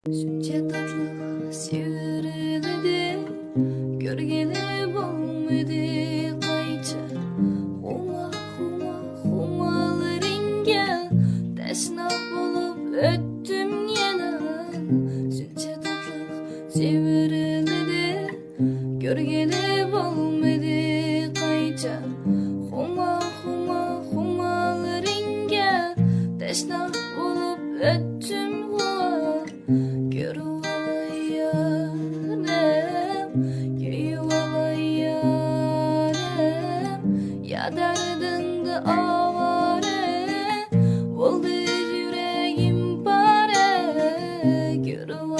Shuncha tatlı sevildi, görgeli bo'lmadi qayta. Humalaringga tashna bo'lib o'tdim yana. Shuncha tatlı sevildi, görgeli bo'lmadi qayta. Humalaringga tashna bo'lib o'tdim. Ya derdinde avare, oldu yüreğim pare. Görüp